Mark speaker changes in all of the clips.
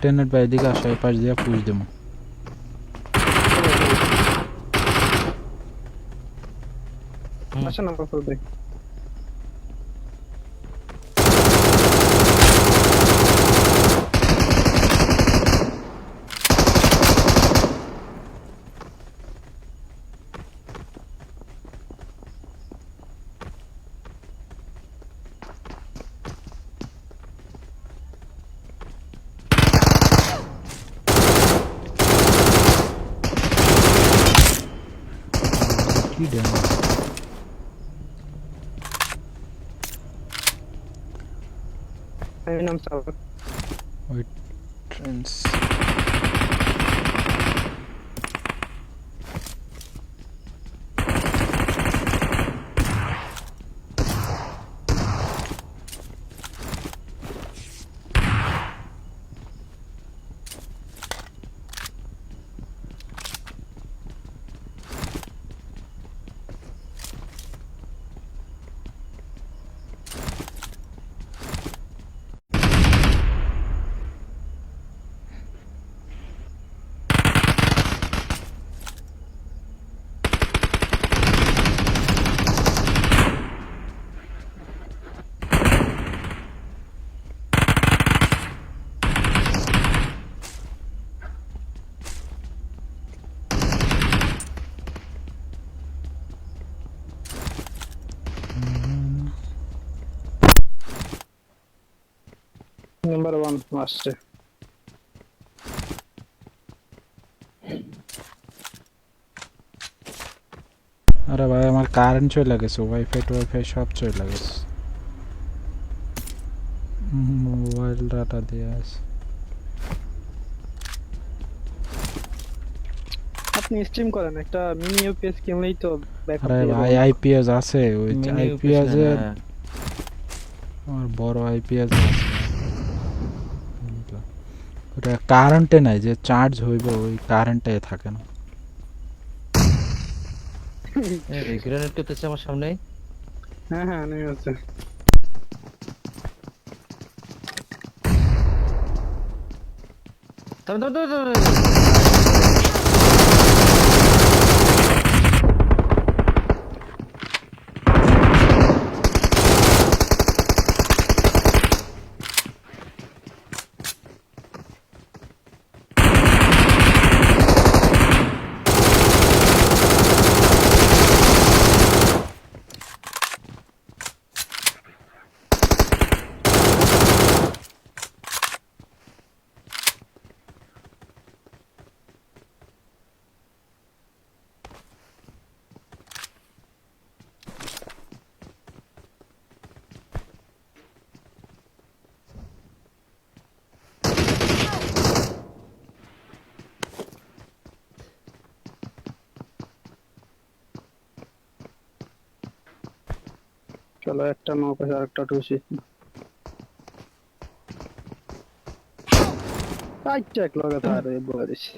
Speaker 1: Tenet ভাই এদিকে আসো, এই পাশ দিয়ে পুশ দেবো।
Speaker 2: আসেন আমরা করবে
Speaker 1: কি ড্যামেজ!
Speaker 2: আমি নাম সাব
Speaker 1: ওই ট্রেন্স
Speaker 2: নাম্বার 1 মাস্টার
Speaker 1: আরে ভাই আমার কারেন্ট চলে গেছে, ওয়াইফাই সব চলে গেছে, মোবাইল ডাটা দিয়ে আছে।
Speaker 2: আপনি স্ট্রিম করেন একটা মিনি ইউপিএস কিনলেই তো ব্যাকআপ
Speaker 1: আরে
Speaker 2: দিয়ে
Speaker 1: ভাই
Speaker 2: দেবেন
Speaker 1: আইপিএস আছে, ওই
Speaker 3: মিনি
Speaker 1: আইপিএস
Speaker 3: ইউপিএস
Speaker 1: এর
Speaker 3: না।
Speaker 1: আমার বড় আইপিএস আছে, ওটা কারেন্টে নাই, যে চার্জ হইব ওই কারেন্টে থাকে না।
Speaker 3: এই গ্রেনেড করতেছে আমার সামনে।
Speaker 2: হ্যাঁ হ্যাঁ নেমে আছে
Speaker 3: থাম থাম থাম থাম, থাম।
Speaker 2: চলো একটা নৌকা আর একটা টুসি আচ্ছা এক লগে তো আর বলে দিছি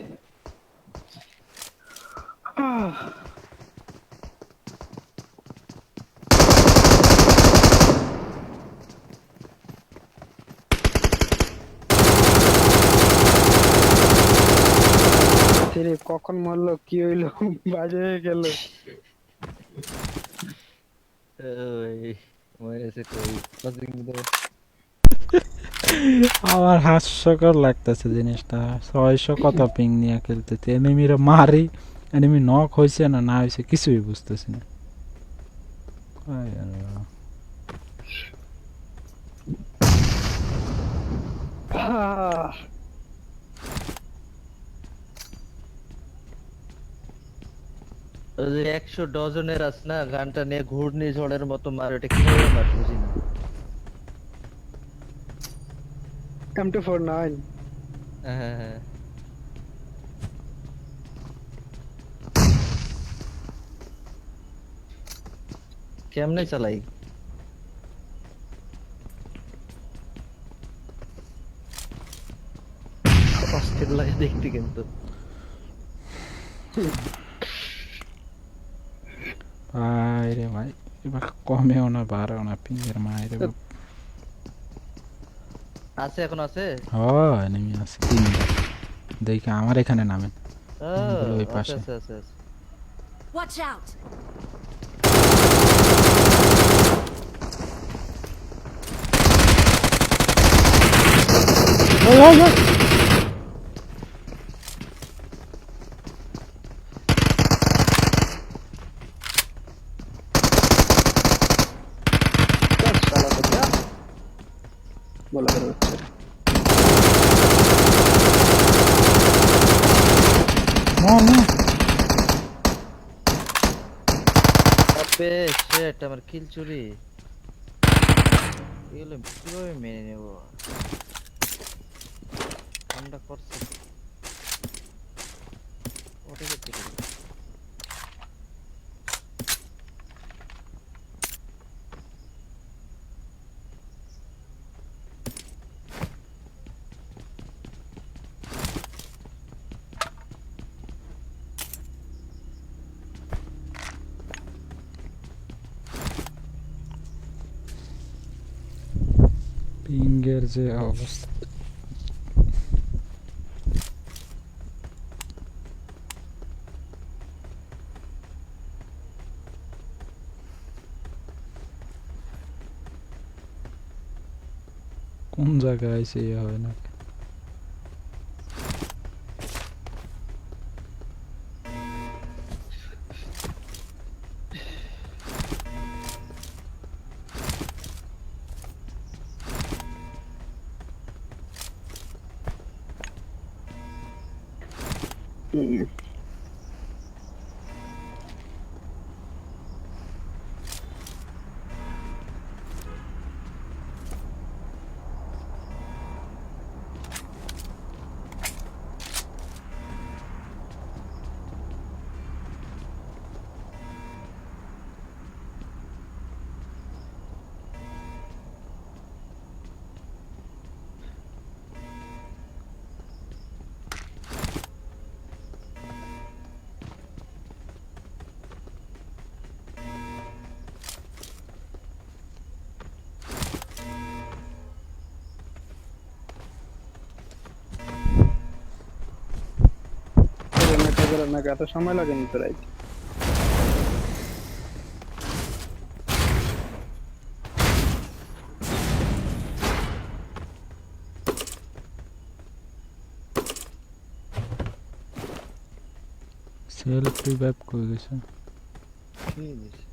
Speaker 2: তেরে কখন মরলো কি হইলো বাজে হয়ে গেল
Speaker 3: ওই মরেছে কই পাজিং দাও।
Speaker 1: আমার হাস্যকর লাগতেছে জিনিসটা, 600 কত পিং নিয়ে খেলতেছে, এনিমিরা মারি, এনিমি নক হয়েছে না না হয়েছে কিছুই বুঝতেছি না। আয় আল্লাহ।
Speaker 3: ওই যে 100 ডজনের আছে না গানটা নিয়ে ঘূর্ণিঝড়ের মতো মারে, ওটা কিভাবে মারে বুঝি না।
Speaker 2: M249
Speaker 3: হ্যাঁ হ্যাঁ হ্যাঁ। কেমনে চালাই? অস্থির লাগে দেখতে কিন্তু।
Speaker 1: ভাই রে ভাই, এবার কমেও না বাড়াও না পিংয়ের মায়ের বাপ।
Speaker 3: আছে এখন আছে?
Speaker 1: এনিমি আছে তিনটা। দেখি আমার এখানে নামেন। এগুলো ওই
Speaker 3: আছে
Speaker 1: পাশে।
Speaker 3: আছে আছে আছে।
Speaker 4: Watch out!
Speaker 1: ওই।
Speaker 2: শালা কোথা বলা করে হচ্ছে
Speaker 1: না।
Speaker 3: আবে শিট, আমার কিল চুরি। এগুলো কিভাবে মেনে নেব? আমরা করছি ওটা করতে পারি।
Speaker 1: পিঙ্গের যে অবস্থা। কোন জায়গায় সে হয় না?
Speaker 2: এত সময় লাগে নি তোরাই
Speaker 1: সেলফ রিভাইভ করে গেছে।
Speaker 3: কি হয়েছে?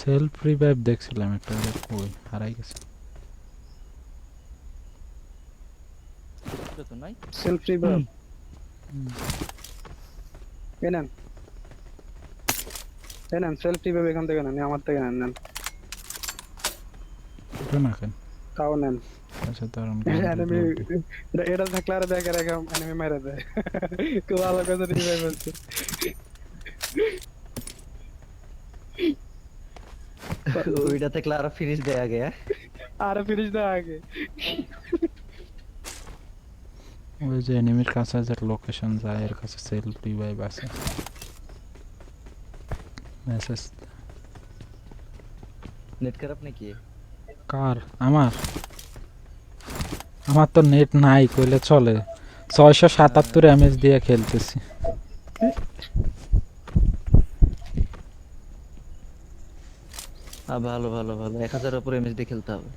Speaker 1: সেলফ রিভাইভ দেখছিলাম একটা, কই হারাই গেছে।
Speaker 3: এটা তো নাই।
Speaker 2: সেলফ রিভাইভ নেন নেন সেলফ রিভাইভ এখান থেকে নেন আমার থেকে নেন
Speaker 1: এটা না কেন?
Speaker 2: তাও নেন
Speaker 1: আচ্ছা দাঁড়ান।
Speaker 2: এনিমি এটা থাকলে আর দেখে রেখে এনিমি মেরে দেয় খুব ভালো কথা রিভাইভ হচ্ছে
Speaker 3: ওইটা থেকে আরো ফিনিশ দেয় আগে।
Speaker 2: আর ফিনিশ দেওয়া আগে
Speaker 1: ওই যে এনিমির কাছে যে লোকেশন যায় এর কাছে সেলফ রিভাইভ আছে। মেসেজ
Speaker 3: নেট খারাপ নাকি?
Speaker 1: কার? আমার তো নেট নাই কইলে চলে। 677 এমএস দিয়ে খেলতেছি।
Speaker 3: ভালো ভালো ভালো, 1000 উপরে এমএস দিয়ে খেলতে হবে,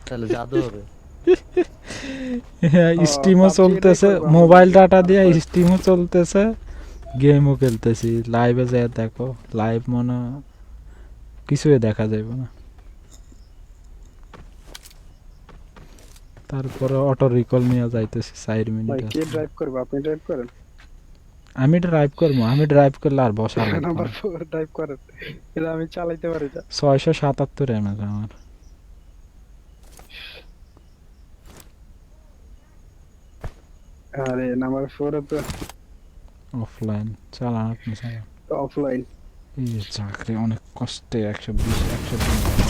Speaker 3: তাহলে জাদু হবে।
Speaker 1: স্টিমও চলতেছে, মোবাইল ডাটা দিয়ে স্টিমও চলতেছে, গেমও খেলতেছি। লাইভে যায় দেখো, লাইভ মনে কিছুই দেখা যাবে না। তারপরে অটো রিকল নিয়ে যাইতেছি 4
Speaker 2: ভাই
Speaker 1: মিনিট।
Speaker 2: কে ড্রাইভ করবে আপনি ড্রাইভ করেন
Speaker 1: আমি ড্রাইভ করবো, আমি ড্রাইভ করলে আর বসা
Speaker 2: নাম্বার
Speaker 1: লাগবে।
Speaker 2: 4 ড্রাইভ করেন এটা আমি চালাইতে পারি না
Speaker 1: 677 এমএস আমার।
Speaker 2: আরে নাম্বার 4 তো
Speaker 1: অফলাইন চালান আপনি চালান।
Speaker 2: অফলাইন
Speaker 1: এই চাকরি অনেক কষ্টে 120 120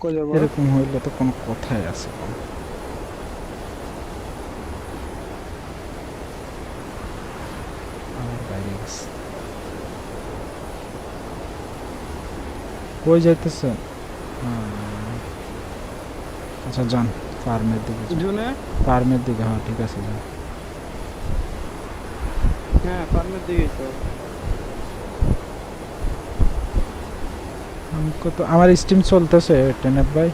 Speaker 2: কই যাবো
Speaker 1: এরকম হইলে তো কোনো কথাই আছে না। আমার বাইরে গেছে। কই যাইতেছেন? আচ্ছা যান, ফার্মের দিকে যান।
Speaker 2: জুনে
Speaker 1: ফার্মের দিকে, হ্যাঁ ঠিক আছে যান।
Speaker 2: হ্যাঁ ফার্মের দিকেই তো
Speaker 1: আমাকে তো আমার স্টিম চলতেছে টেনেপ ভাই।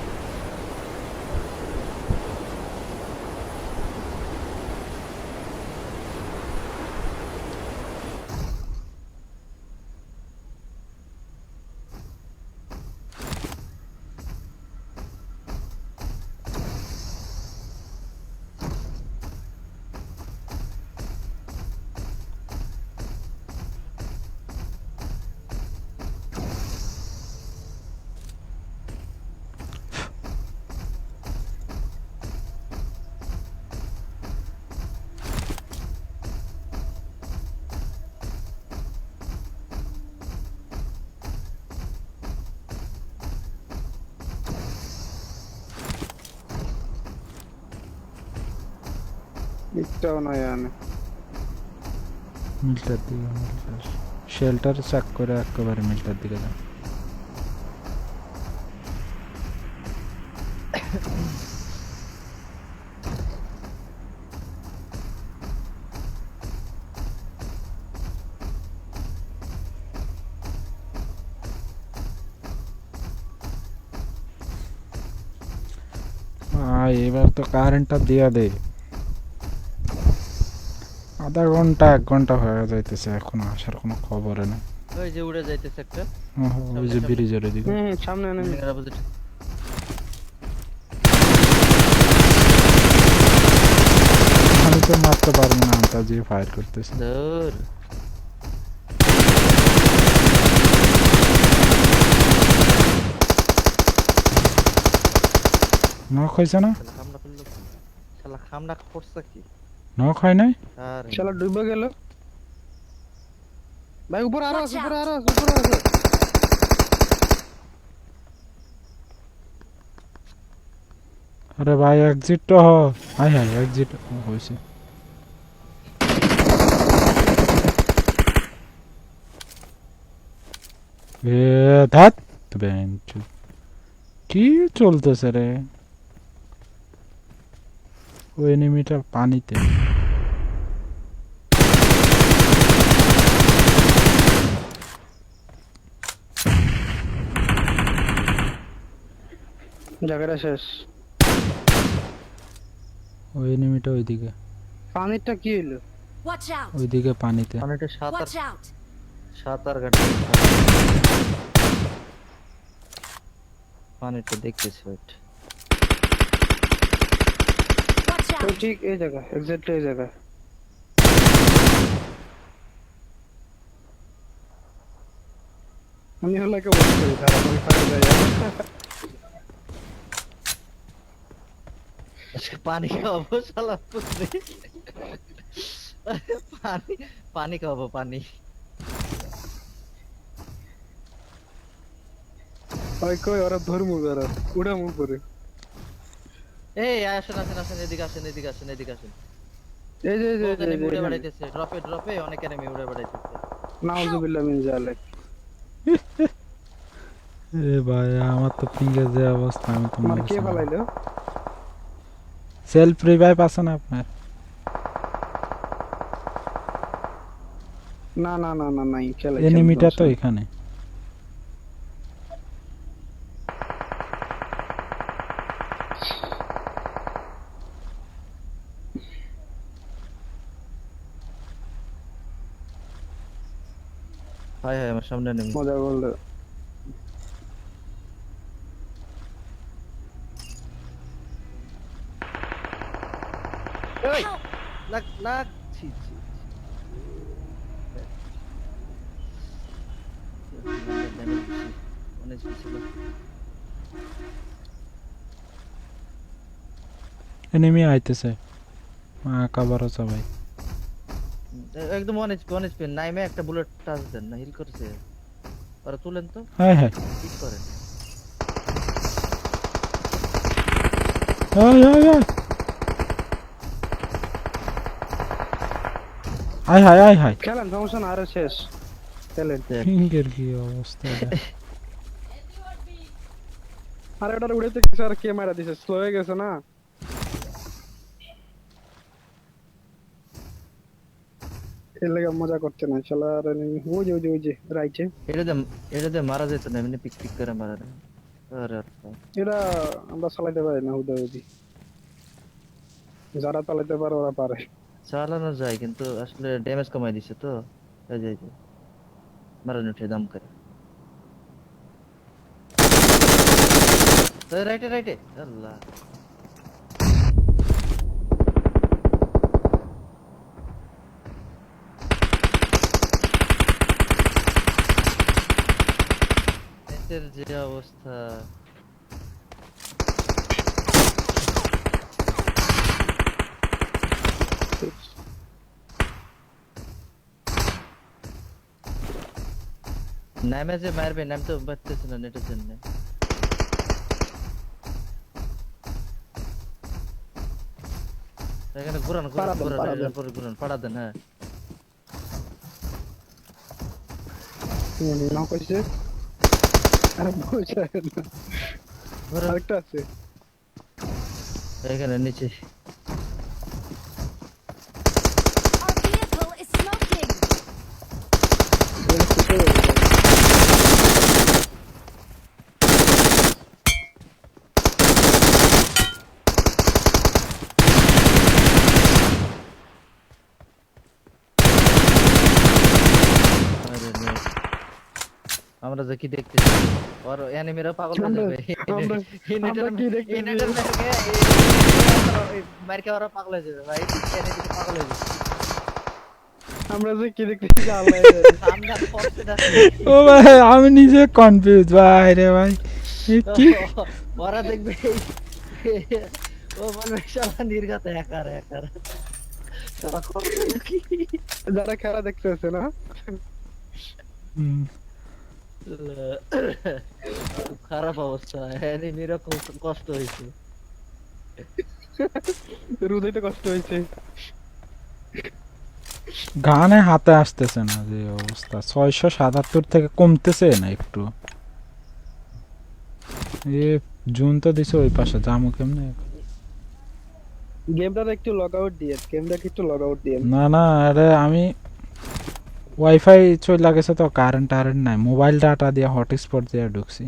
Speaker 2: একটাও নয় আনে
Speaker 1: মিলটার দিকে, মিলটার শেল্টার চাক করে একেবারে মিলটার দিকে যান। এবার তো কারেন্টটা দিয়া দে। আধা ঘন্টা 1 ঘন্টা হয়ে যাইতেছে, এখনো আসার কোনো খবরে নেই।
Speaker 3: ওই যে উড়ে যাইতেছে একটা
Speaker 1: ওই যে ব্রিজের দিকে।
Speaker 2: সামনে এনে
Speaker 3: বিল্ডিং এর opposite।
Speaker 1: আমি তো মারতে পারবো না, আন্তাজি ফায়ার করতেছে।
Speaker 3: ধুর।
Speaker 1: নক হয়েছে না?
Speaker 3: শালা কামড়া করলো কি? শালা কামড়া করছে কি?
Speaker 1: নক হয় নাই?
Speaker 3: আরে
Speaker 2: শালা ডুবে গেল ভাই উপরে আরো আছে
Speaker 4: Watch
Speaker 2: উপরে
Speaker 4: out.
Speaker 2: আরো আছে উপরে আছে
Speaker 1: আরে ভাই এক্সিট তো হ। হাই হাই এক্সিট হয়েছে। এ ধাত বেঞ্চ কি চলতেছে রে? ওই এনিমিটা পানিতে।
Speaker 2: জায়গাটা শেষ
Speaker 1: ওই এনিমিটা ওইদিকে,
Speaker 2: পানিরটা কি হইলো
Speaker 4: Watch out.
Speaker 1: ওইদিকে পানিতে।
Speaker 3: পানিতে সাঁতার
Speaker 4: Watch out.
Speaker 3: সাঁতার কাটতে পানিতে দেখতেছি ওইট
Speaker 4: Watch
Speaker 2: তো
Speaker 4: out.
Speaker 2: ঠিক এই জায়গা এক্স্যাক্টলি এই জায়গা আমি হলো একটা ওয়েট করি তারা আমি ফায়ার যাই
Speaker 3: পানি খাবো শালা পুত্রে পানি পানি খাবো পানি
Speaker 2: ওই কই ওরা ধর্মু যারা উড়া মুখ করে
Speaker 3: এই আসেন আসেন আসেন এদিকে আসেন এদিকে আসেন এদিকে আসেন
Speaker 2: এই যে এই যে, এই যে, এই
Speaker 3: এনিমি উড়ে
Speaker 2: যে
Speaker 3: বেড়াইতেছে ড্রপে ড্রপে অনেক এনিমি উড়ে বেড়াইতেছে
Speaker 2: নাউজুবিল্লাহ মিন জালিক
Speaker 1: এ ভাই আমার তো ফিঙ্গার যে অবস্থা, আমি তো
Speaker 2: মানে কে ফালাইলো
Speaker 1: সেলফ রিভাইভ আছে না আপনার?
Speaker 2: না না না না নাই খেলে
Speaker 1: এনিমিটা তো এখানে।
Speaker 3: হাই হাই আমার সামনে এনিমি
Speaker 2: মজা করলো
Speaker 3: এই লাগ লাগ ছি ছি অনেক ছিল
Speaker 1: এনিমি আইতেছে, কাবারও সবাই।
Speaker 3: একদম অনেক পেন নাইমে একটা বুলেট টাচ দেন না হিল করছে ওরা তুলেন তো
Speaker 1: হ্যাঁ হ্যাঁ
Speaker 3: ঠিক করেন
Speaker 1: আয় আয় আয় আয় হায় আয় হায়
Speaker 2: খেলেন সমস্যা না, আরে শেষ খেলেন।
Speaker 1: ফিঙ্গের কি অবস্থা এটা?
Speaker 2: আরে ওটার উড়েতে কিছু আর কে মারা দিছে, স্লো হয়ে গেছে না। এর লেগে মজা করতে না শালা। আর ওই যে রাইটে
Speaker 3: এটাতে মারা যেত না, এমনি পিক পিক করে মারা দেয়। আরে
Speaker 2: এটা আমরা চালাইতে পারি না হুদাহুদি, যারা চালাইতে পারে ওরা পারে।
Speaker 3: চালানো যায় কিন্তু আসলে ড্যামেজ কমাই দিছে তো, এই যে মারান উঠে দাম করে। রাইটে রাইটে, আল্লাহ নেটের যে অবস্থা। নামে যে মারবে, নাম তো বাড়তেছে না নেটের জন্য। এখানে ঘুরান ঘুরান
Speaker 2: পাড়া দেন,
Speaker 3: ঘুরান,
Speaker 2: পাড়া দেন।
Speaker 3: এরপরে ঘুরান, পাড়া দেন। হ্যাঁ
Speaker 2: নাও কইছে। আরে বুঝা না,
Speaker 3: ঘুরান।
Speaker 2: আরেকটা আছে।
Speaker 3: এখানে নিচে
Speaker 4: Our vehicle is smoking.
Speaker 3: আরে নে। আমরা যে কি দেখতেছি, আর এনিমিরা পাগল হয়ে যাবে।
Speaker 2: আমরা কি দেখতেছি?
Speaker 3: মারকে ওরা পাগল হয়ে যাবে ভাই, এনিমি পাগল হয়ে যাবে।
Speaker 2: আমরা যে কি দেখতেছি আল্লাহ
Speaker 3: আমরা পড়তে না,
Speaker 1: ও ভাই আমি নিজে কনফিউজ ভাই রে ভাই এ কি
Speaker 3: ওরা দেখবে ও বলবে শালা নির্ঘাত হ্যাকার হ্যাকার। তারা করবে কি?
Speaker 2: যারা খেলা দেখতেছে না,
Speaker 1: হুম,
Speaker 3: খুব খারাপ অবস্থা, এনিমিরা খুব কষ্ট হয়েছে।
Speaker 2: রুদাইতে কষ্ট হয়েছে।
Speaker 1: গানে হাতে আসতেছে না যে অবস্থা, 677 থেকে কমতেছে না একটু। এ জুন তো দিছে ওই পাশে, জামু কেমনে?
Speaker 2: গেমটা একটু লগ আউট দিয়ে, গেমটাকে একটু লগ আউট দিয়ে।
Speaker 1: না না আরে আমি ওয়াইফাই চলে গেছে তো, কারেন্ট টারেন্ট নাই, মোবাইল ডাটা দিয়ে হটস্পট দিয়ে ঢুকছি।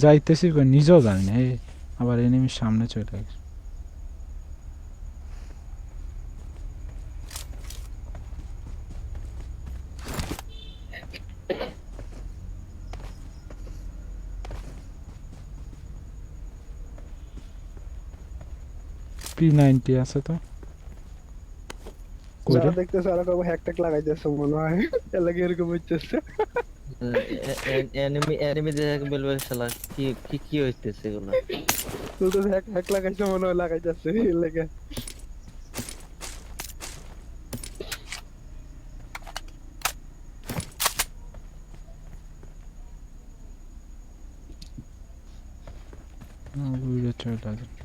Speaker 1: যাইতেছি কই নিজেও জানি না, এই আবার এনিমির সামনে চলে গেছে। P90 আছে তো
Speaker 2: যারা
Speaker 1: কইরে
Speaker 2: দেখতেছে ওরা কবে হ্যাক ট্যাক লাগাইতেছে মনে হয়, এর লাগে এরকম হইতেছে।
Speaker 3: এনিমি দেখে বলবে শালা কি কি কি হইতেছে এগুলো।
Speaker 2: বলতেছে হ্যাক হ্যাক লাগাইছে মনে হয়, লাগাইতেছে এর লাগে।
Speaker 1: বুঝে চলে গেছে।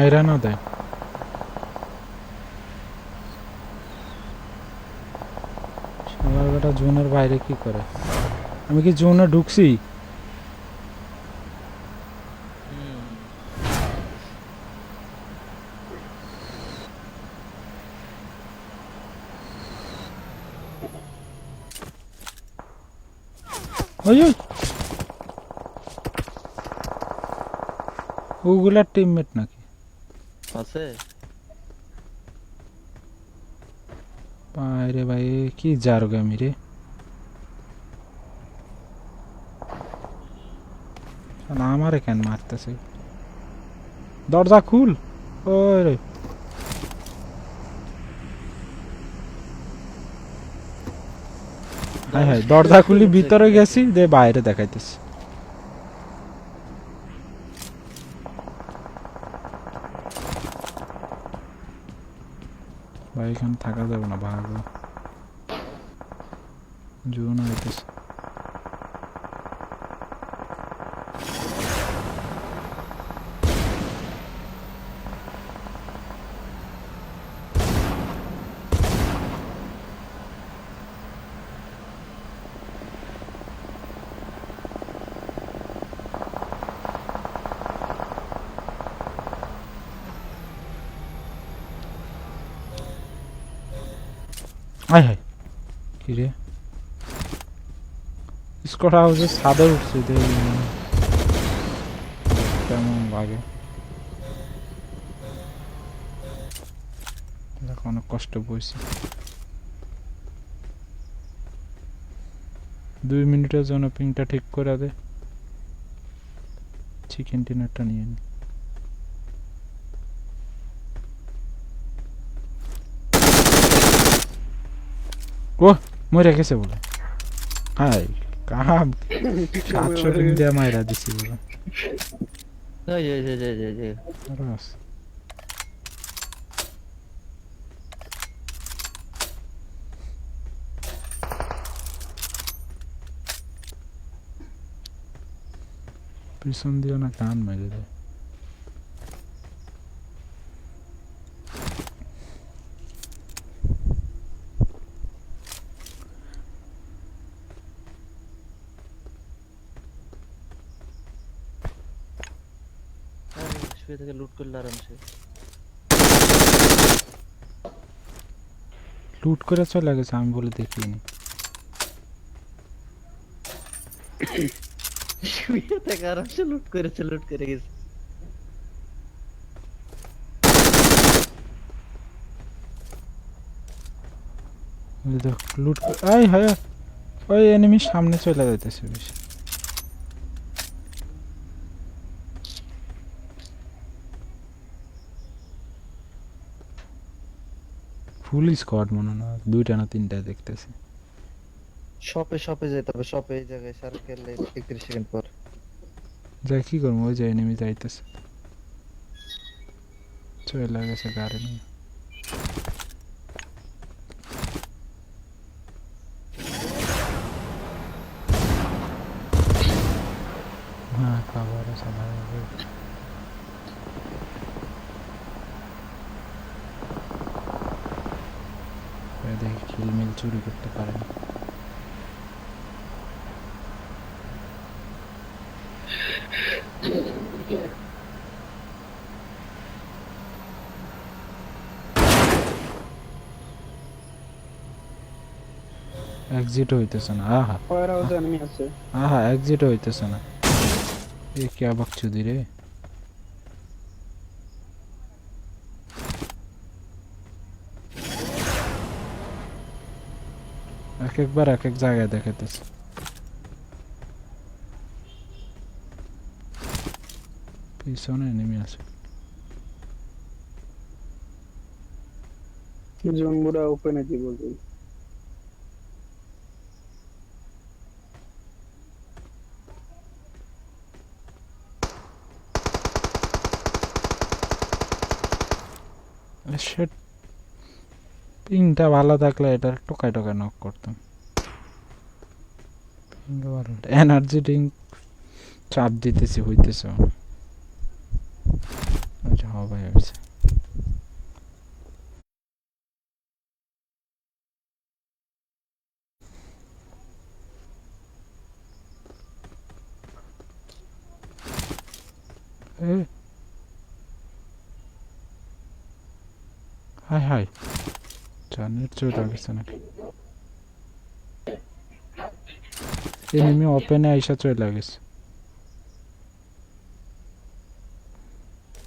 Speaker 1: আইরা না দেয় শালার বেটা, জোনের বাইরে কি করে? আমি কি জোনে ঢুকছি? ওই ওই ওগুলার টিমমেট নাকি?
Speaker 3: আছে
Speaker 1: বাইরে ভাই কি জারগামি রে, শালা আমারে কেন মারতেছে? দরজা খুল। ওই রে হাই হাই দরজা খুলি ভিতরে গেছি যে বাইরে দেখাইতেছি ভাই এখানে থাকা যাবে না ভাগো জোন আইতেছে হাই হাই কি রে স্কট হাউসের ছাদে উঠছে কেমন লাগে দেখো অনেক কষ্ট বইছি 2 মিনিটের জন্য পিংটা ঠিক করে দে চিকেন ডিনারটা নিয়ে নি ও মরে গেছে বলে হাই কাম 700 পিং দিয়ে মাইরা দিছি বলে
Speaker 3: এই
Speaker 1: রাস পিছন দিয়ে না কান মেরে দেয়
Speaker 3: শুয়ে থেকে লুট করলে আরামসে
Speaker 1: লুট করে চলে গেছে আমি বলে দেখিনি
Speaker 3: শুয়ে থেকে আরামসে লুট করে গেছে
Speaker 1: ওই দেখ লুট আই হায় ওই এনিমি সামনে চলে যাইতেছে বেশি ফুল স্কোয়াড মনে না 2টা না 3টা দেখতেছি
Speaker 3: শপে যেতে হবে শপে এই জায়গায় সার্কেল 31 সেকেন্ড পর
Speaker 1: যা কি করবো ওই যে এনিমি যাইতেছে চলে গেছে গাড়ি নিয়ে হ্যাঁ খাবার সবাই দেখি খিলমিল চুরি করতে পারে না এক্সিট হইতেছে না আহা
Speaker 2: ফায়ার হাউসে এনিমি আছে
Speaker 1: আহা এক্সিট হইতেছে না এ কি আবাকচুদি রে একবার এক এক জায়গায় দেখাইতেছে পিছনে নেমে আছে
Speaker 2: জম্বুরা ওপেনে দিব বলছি
Speaker 1: শিট পিংটা ভালো থাকলে এটা টোকাই টোকাই নক করতাম পিংটা ভালো এনার্জি ড্রিঙ্ক চাপ দিতেছি হইতেছে আচ্ছা হবে হয়েছে হাই হাই জানের চলে গেছে নাকি এনিমি ওপেনে আইসা চলে গেছে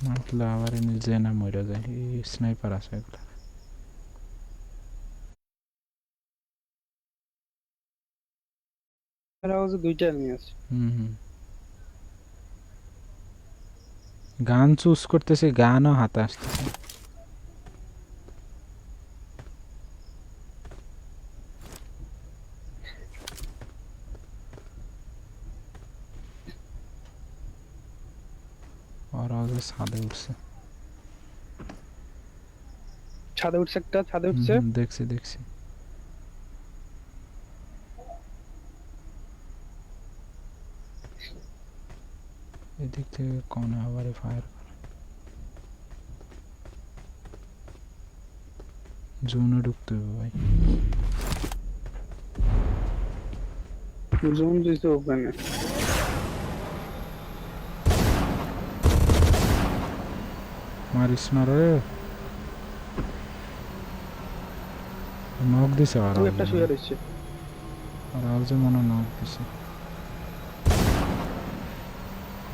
Speaker 1: মারলে আবার নিজে না মরে যায় স্নাইপার আছে এগুলা
Speaker 2: ফায়ার হাউসে 2টা এনিমি আছে
Speaker 1: গান চুজ করতেছে গানও হাতে আসতেছে ওরা যে ছাদে উঠছে।
Speaker 2: ছাদে উঠছে একটা, ছাদে উঠছে।
Speaker 1: দেখছি দেখছি। এদিক থেকে কোনে আবার ফায়ার করে। জোনে ঢুকতে হবে ভাই।
Speaker 2: জুম দিছে ওখানে।
Speaker 1: মারিস না রে। নক দিছে আর
Speaker 2: তুই একটা শুয়ে রয়েছে।
Speaker 1: যে মনে নক দিছে।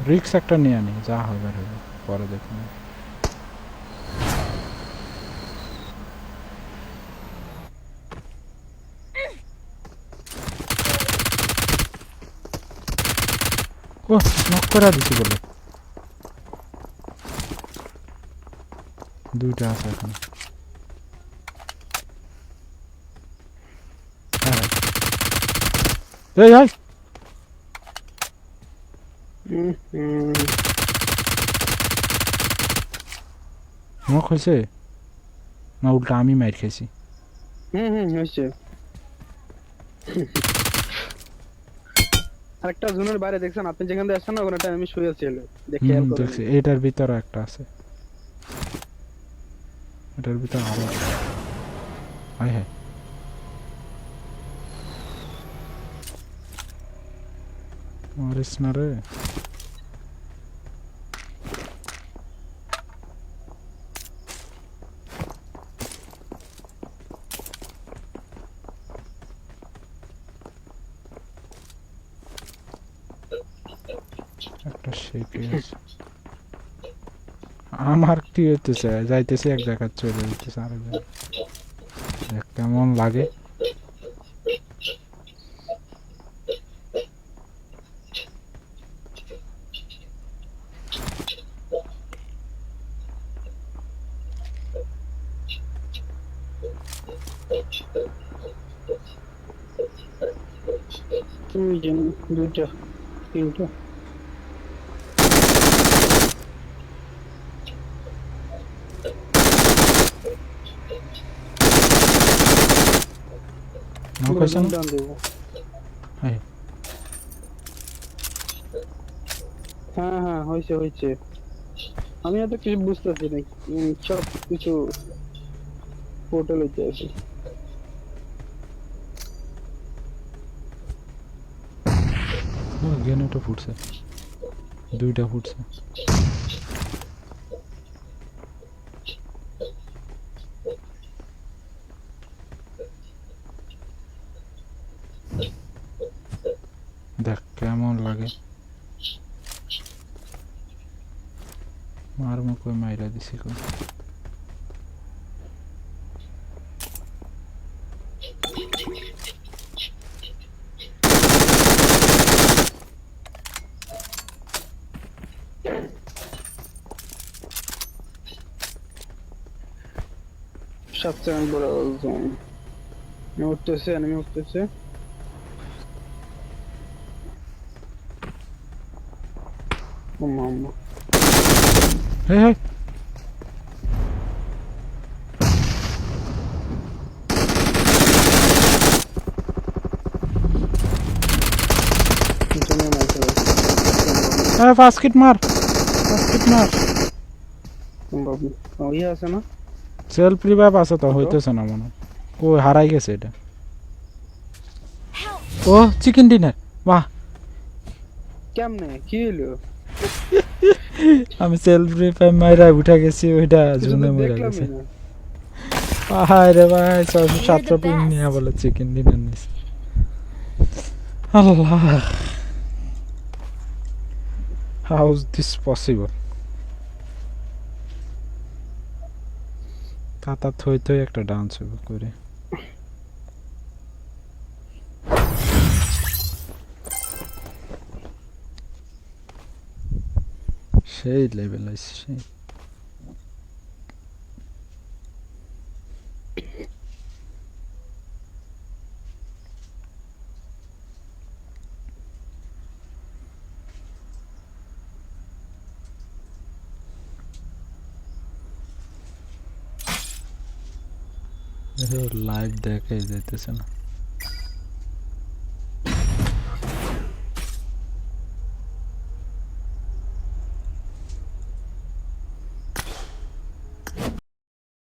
Speaker 1: রিক্স একটা নিয়ে নি, যা হবে হবে পরে দেখুন। ও নক করে দিছি বলে। দুইটা আছে এখন। এই এই নক হয়েছে না উল্টা আমি মাইর খেয়েছি?
Speaker 2: হয়েছে। আরেকটা জোনের বাইরে দেখছেন আপনি, যেখান থেকে আসছেন না ওখানে একটা আমি শুয়ে ছিল, দেখে খেয়াল করেন।
Speaker 1: দেখছি এটার ভিতরে একটা আছে, এটার ভিতরে আরো একটা। হায় হায় মারিস না রে। একটা শেপে আছে। আমার কি হইতেছে, যাইতেছি এক জায়গায় চলে যেতেছে আরেক জায়গায়। দেখ কেমন লাগে।
Speaker 2: দুইটা তিনটা।
Speaker 1: নক হয়েছে না?
Speaker 2: ডান দেবো।
Speaker 1: হায়
Speaker 2: হ্যাঁ হয়েছে হয়েছে। আমি এত কিছু বুঝতেছি না, সব কিছু পোর্টাল হইতে আছে।
Speaker 1: গ্রেনেডও ফুটছে, দুইটা ফুটছে। দেখ কেমন লাগে। মার মুখে মাইরা দিছি কই।
Speaker 2: সবচেয়ে বড় জোন উঠতেছে, এনিমি উঠতেছে। ও মাম্মা
Speaker 1: হেই হেই
Speaker 2: পিছনে মাইকে
Speaker 1: ফার্স্ট কিট মার, ফার্স্ট কিট মার।
Speaker 2: বাবু ইয়ে আছে না?
Speaker 1: সেলফ রিভাইভ আছে তো, হইতেছে না মনে হয়। ও হারাই গেছে এটা। ও চিকেন ডিনার, বাহ।
Speaker 2: কেমনে কি হলো?
Speaker 1: আমি সেলফ রিভাইভ মাইরা উঠে গেছি, ওইটা জুনে মরে গেছে। হায় রে ভাই 607 পিং নিয়ে বলে চিকেন ডিনার নিস। আল্লাহ, হাউ ইজ দিস পসিবল? কাতা থই থই একটা ডান্স করে। সেই লেভেল আছে সেই। লাইভ দেখাই যাইতেছে না।